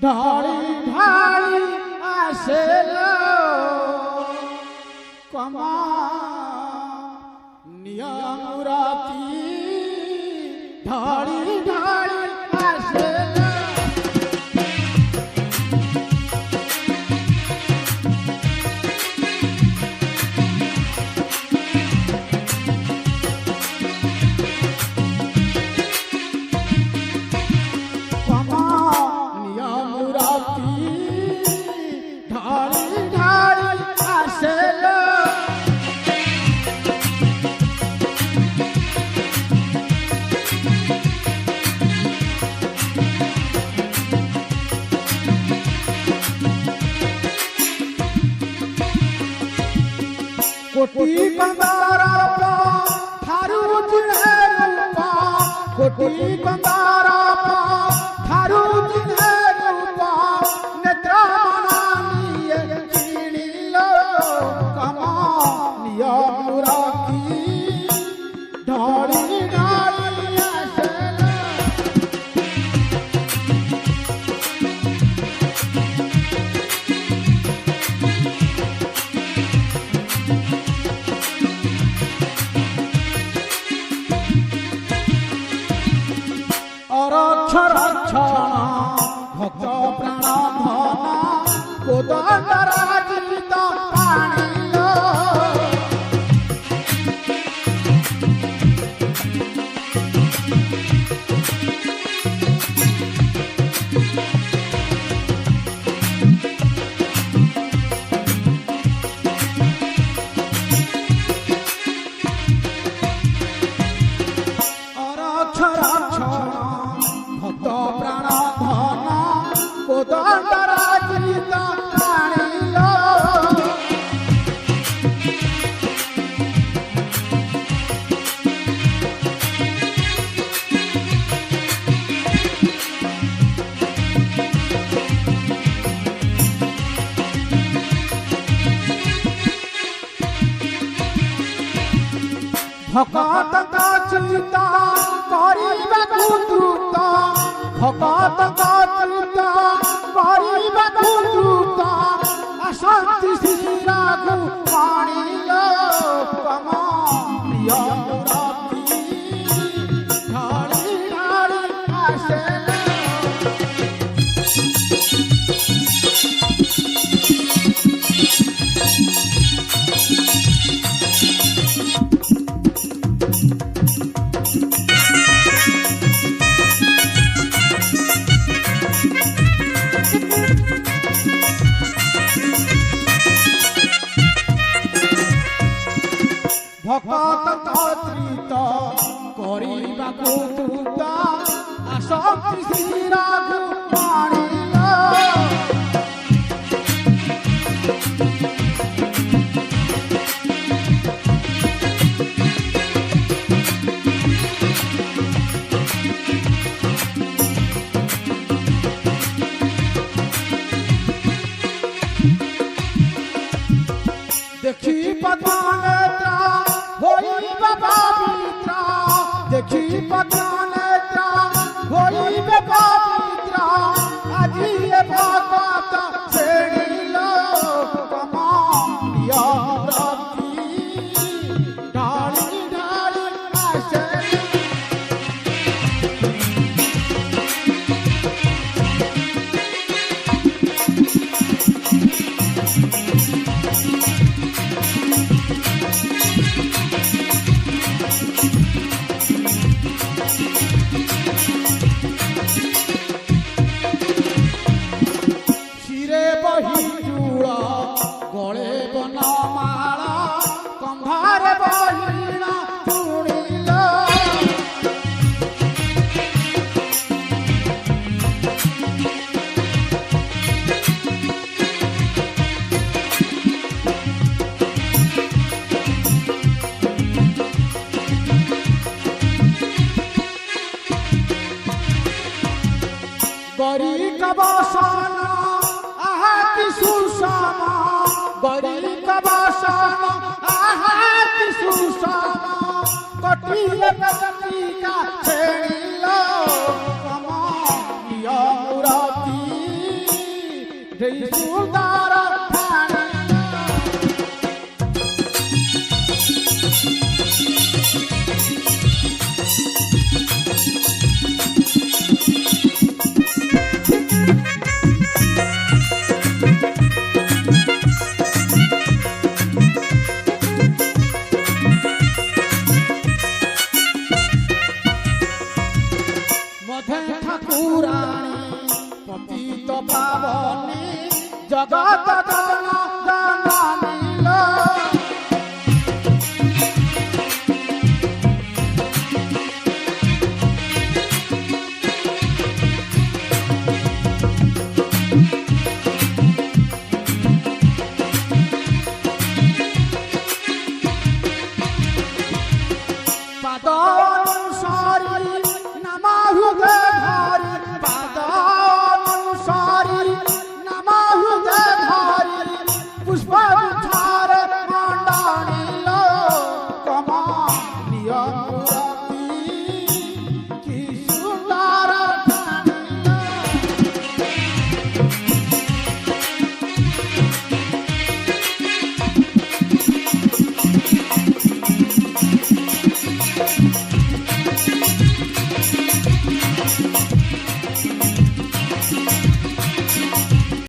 ढाली ढाली आसेलो कमा नियमुराती ढाली ढाली आसेलो कोटी कंदारा थारू जिन्हे रूपा कोटी कंदारा थारू जिन्हे रूपा नेत्रा मनानिये चीनी लो कमा नियमुराती ढाली ढाली आसेलो अक्षर भक्त प्राण धन कोदंडराजित पाणिल भक्त प्राण धन कोदंडराजित पाणिल भगत का चिंता କରିବାକୁ ଦ୍ରୁତ ଭଗତ का ଚିନ୍ତା କରିବାକୁ ଦ୍ରୁତ ଆସନ୍ତି ଶ୍ରୀ ରାଘୁ ପାଣିଲ କମ ନିୟମୁରାତି ଢାଳି ଢାଳି ଆସେଲେ भगत कत्रित କରିବାକୁ ଦ୍ରୁତ ଆସନ୍ତି ଶ୍ରୀ ରାଘୁ ପାଣିଲ देखी पद्मनेत्रा होइबे पवित्र देखी पद्मनेत्रा होइबे पवित्र आजी ए भगत छेड़िल कमा नियमुराती ढाली ढाली आसेले কবসন আহা কি সুষম গরি কবসন আহা কি সুষম কটিলে কটিকা ছেড়িল কমলিয় মুরতি যেই সুন্দর পতিত পাবনী জগত জননীল পাদ অনুসারী নাম হৃদয়